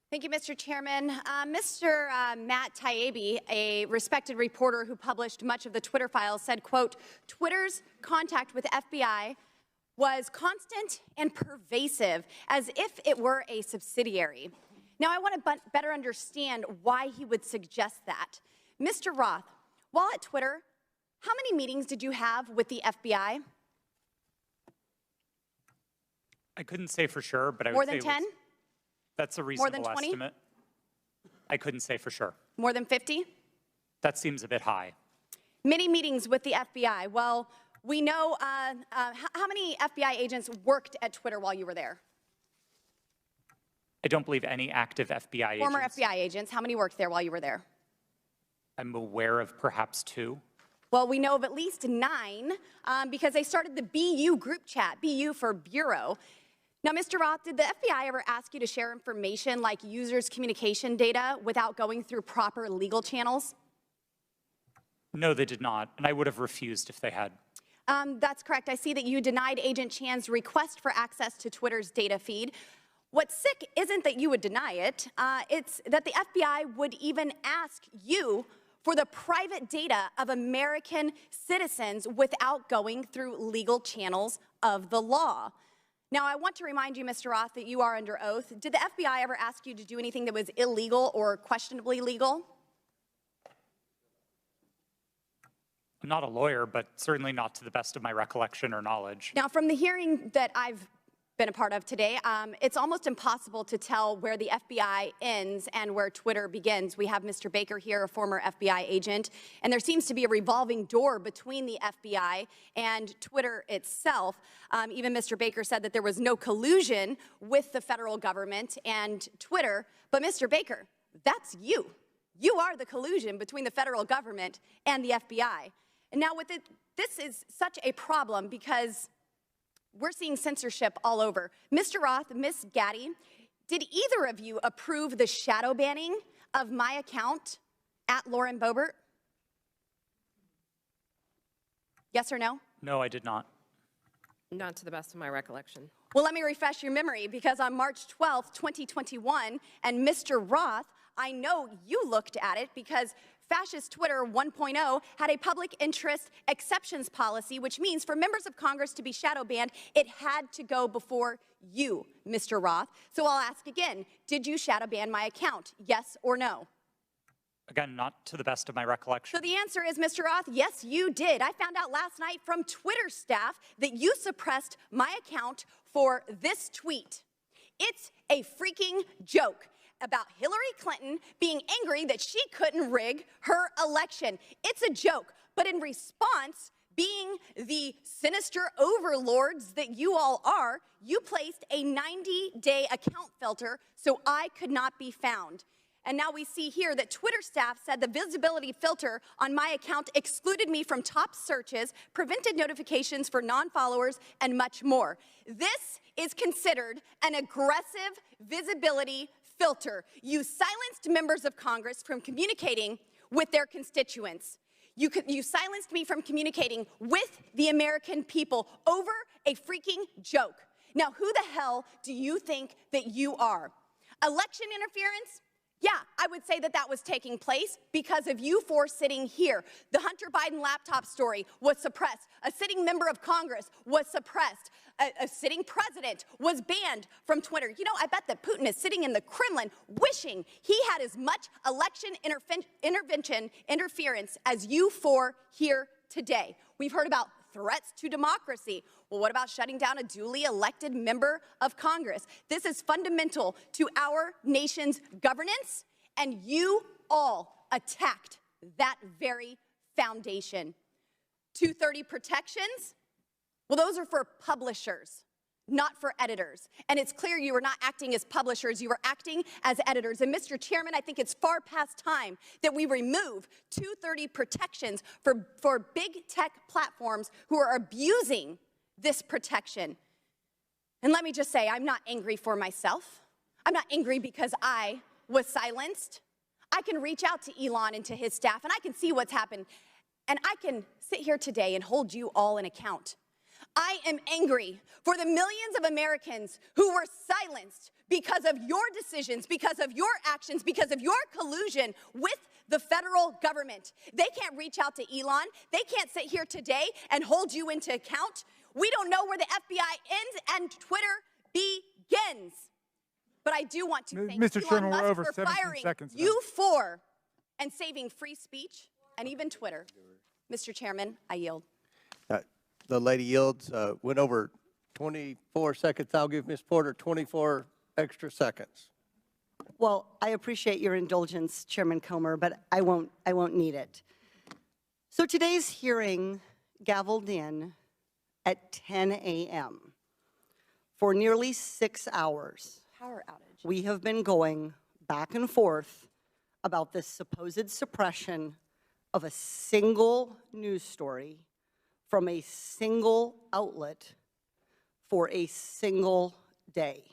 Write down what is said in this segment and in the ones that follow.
Thank you, Mr. Chairman. Mr. Matt Taibbi, a respected reporter who published much of the Twitter files, said, quote, Twitter's contact with FBI was constant and pervasive, as if it were a subsidiary. Now, I want to better understand why he would suggest that. Mr. Roth, while at Twitter, how many meetings did you have with the FBI? I couldn't say for sure, but I would More say than 10? That's a More than reasonable 20? estimate. I couldn't say for sure. More than 50? That seems a bit high. Many meetings with the FBI. Well, we know how many FBI agents worked at Twitter while you were there? I don't believe any active FBI agents. Former FBI agents. How many worked there while you were there? I'm aware of perhaps 2. Well, we know of at least 9 because they started the BU group chat, BU for Bureau. Now, Mr. Roth, did the FBI ever ask you to share information like users' communication data without going through proper legal channels? No, they did not, and I would have refused if they had. That's correct. I see that you denied Agent Chan's request for access to Twitter's data feed. What's sick isn't that you would deny it, it's that the FBI would even ask you for the private data of American citizens without going through legal channels of the law. Now, I want to remind you, Mr. Roth, that you are under oath. Did the FBI ever ask you to do anything that was illegal or questionably legal? I'm not a lawyer, but certainly not to the best of my recollection or knowledge. Now, from the hearing that I've been a part of today, it's almost impossible to tell where the FBI ends and where Twitter begins. We have Mr. Baker here, a former FBI agent, and there seems to be a revolving door between the FBI and Twitter itself. Even Mr. Baker said that there was no collusion with the federal government and Twitter, but Mr. Baker, that's you. You are the collusion between the federal government and the FBI. And now with it, this is such a problem because we're seeing censorship all over. Mr. Roth, Ms. Gaddy, did either of you approve the shadow banning of my account at Lauren Boebert? Yes or no? No, I did not. Not to the best of my recollection. Well, let me refresh your memory, because on March 12th, 2021, and Mr. Roth, I know you looked at it because Fascist Twitter 1.0 had a public interest exceptions policy, which means for members of Congress to be shadow banned, it had to go before you, Mr. Roth. So I'll ask again, did you shadow ban my account, yes or no? Again, not to the best of my recollection. So the answer is, Mr. Roth, yes, you did. I found out last night from Twitter staff that you suppressed my account for this tweet. It's a freaking joke about Hillary Clinton being angry that she couldn't rig her election. It's a joke, but in response, being the sinister overlords that you all are, you placed a 90-day account filter so I could not be found. And now we see here that Twitter staff said the visibility filter on my account excluded me from top searches, prevented notifications for non-followers, and much more. This is considered an aggressive visibility filter. You silenced members of Congress from communicating with their constituents. You silenced me from communicating with the American people over a freaking joke. Now, who the hell do you think that you are? Election interference? Yeah, I would say that that was taking place because of you four sitting here. The Hunter Biden laptop story was suppressed. A sitting member of Congress was suppressed. A sitting president was banned from Twitter. You know, I bet that Putin is sitting in the Kremlin wishing he had as much election interference as you four here today. We've heard about threats to democracy. Well, what about shutting down a duly elected member of Congress? This is fundamental to our nation's governance, and you all attacked that very foundation. 230 protections? Well, those are for publishers, not for editors. And it's clear you were not acting as publishers, you were acting as editors. And Mr. Chairman, I think it's far past time that we remove 230 protections for big tech platforms who are abusing this protection. And let me just say, I'm not angry for myself. I'm not angry because I was silenced. I can reach out to Elon and to his staff, and I can see what's happened. And I can sit here today and hold you all in account. I am angry for the millions of Americans who were silenced because of your decisions, because of your actions, because of your collusion with the federal government. They can't reach out to Elon. They can't sit here today and hold you into account. We don't know where the FBI ends and Twitter begins. But I do want to thank Mr. Elon Chairman, we're Musk over for 17 firing seconds now. you for and saving free speech and even Twitter. Mr. Chairman, I yield. The lady yields. Went over 24 seconds. I'll give Ms. Porter 24 extra seconds. Well, I appreciate your indulgence, Chairman Comer, but I won't need it. So today's hearing gavelled in at 10 a.m. For nearly 6 hours. Power outage. We have been going back and forth about this supposed suppression of a single news story from a single outlet for a single day.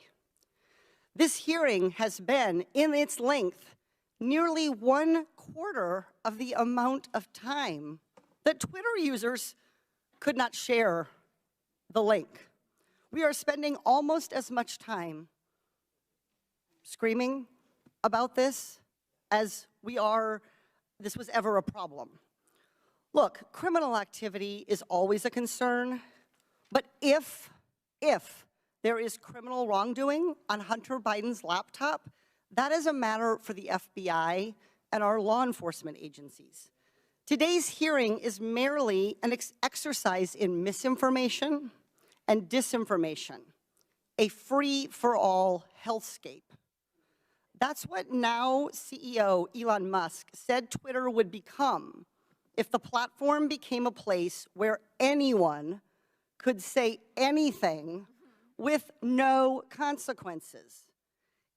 This hearing has been, in its length, nearly 1/4 of the amount of time that Twitter users could not share the link. We are spending almost as much time screaming about this as this was ever a problem. Look, criminal activity is always a concern, but if there is criminal wrongdoing on Hunter Biden's laptop, that is a matter for the FBI and our law enforcement agencies. Today's hearing is merely an exercise in misinformation and disinformation, a free-for-all hellscape. That's what now CEO Elon Musk said Twitter would become if the platform became a place where anyone could say anything with no consequences.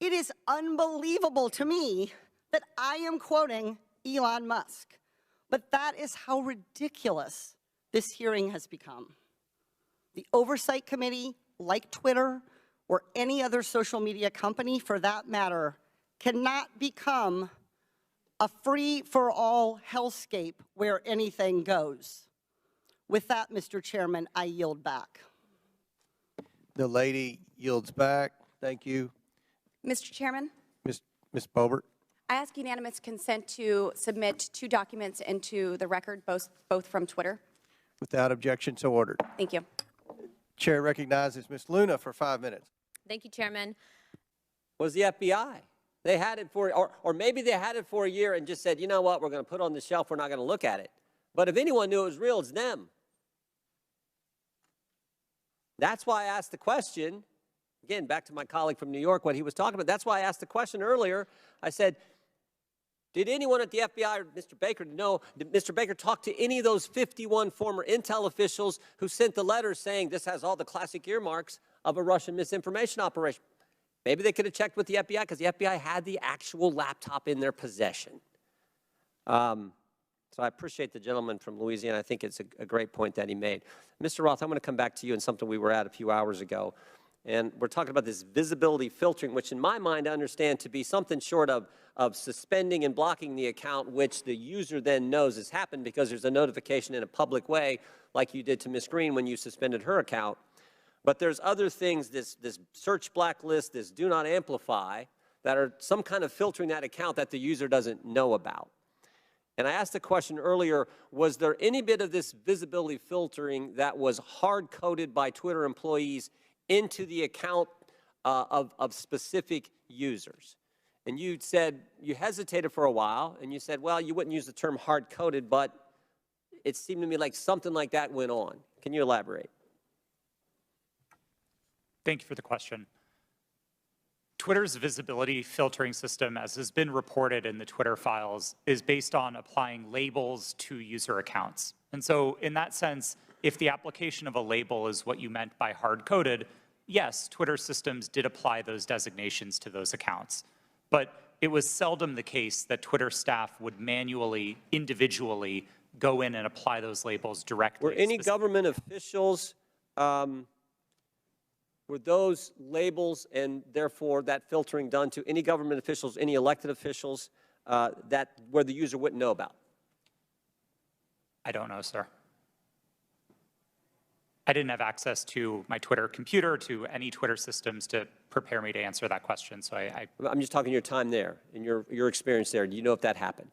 It is unbelievable to me that I am quoting Elon Musk, but that is how ridiculous this hearing has become. The Oversight Committee, like Twitter or any other social media company for that matter, cannot become a free-for-all hellscape where anything goes. With that, Mr. Chairman, I yield back. The lady yields back. Thank you. Mr. Chairman, Ms. Boebert. I ask unanimous consent to submit 2 documents into the record, both from Twitter. Without objection, so ordered. Thank you. Chair recognizes Ms. Luna for 5 minutes. Thank you, Chairman. Was the FBI. They had it for, or maybe they had it for a year and just said, you know what, we're going to put it on the shelf, we're not going to look at it. But if anyone knew it was real, it's them. That's why I asked the question, again, back to my colleague from New York, what he was talking about. That's why I asked the question earlier. I said, did anyone at the FBI or Mr. Baker know, did Mr. Baker talk to any of those 51 former intel officials who sent the letters saying this has all the classic earmarks of a Russian misinformation operation? Maybe they could have checked with the FBI because the FBI had the actual laptop in their possession. So I appreciate the gentleman from Louisiana. I think it's a great point that he made. Mr. Roth, I'm going to come back to you on something we were at a few hours ago. And we're talking about this visibility filtering, which in my mind I understand to be something short of suspending and blocking the account, which the user then knows has happened because there's a notification in a public way, like you did to Ms. Green when you suspended her account. But there's other things, this search blacklist, this do not amplify, that are some kind of filtering that account that the user doesn't know about. And I asked the question earlier, was there any bit of this visibility filtering that was hard-coded by Twitter employees into the account of specific users? And you said, you hesitated for a while, and you said, well, you wouldn't use the term hard-coded, but it seemed to me like something like that went on. Can you elaborate? Thank you for the question. Twitter's visibility filtering system, as has been reported in the Twitter files, is based on applying labels to user accounts. And so in that sense, if the application of a label is what you meant by hard-coded, yes, Twitter systems did apply those designations to those accounts. But it was seldom the case that Twitter staff would manually, individually, go in and apply those labels directly. Were any government officials, were those labels and therefore that filtering done to any government officials, any elected officials, where the user wouldn't know about? I don't know, sir. I didn't have access to my Twitter computer, to any Twitter systems to prepare me to answer that question. So I'm just talking your time there and your experience there. Do you know if that happened?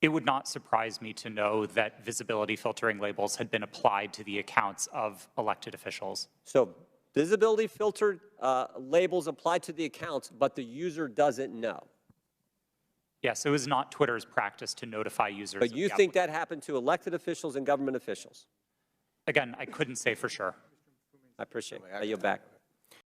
it would not surprise me to know that visibility filtering labels had been applied to the accounts of elected officials. So visibility filtered labels applied to the accounts, but the user doesn't know. Yes, it was not Twitter's practice to notify users. But you think that happened to elected officials and government officials? Again, I couldn't say for sure. I appreciate it. I yield back.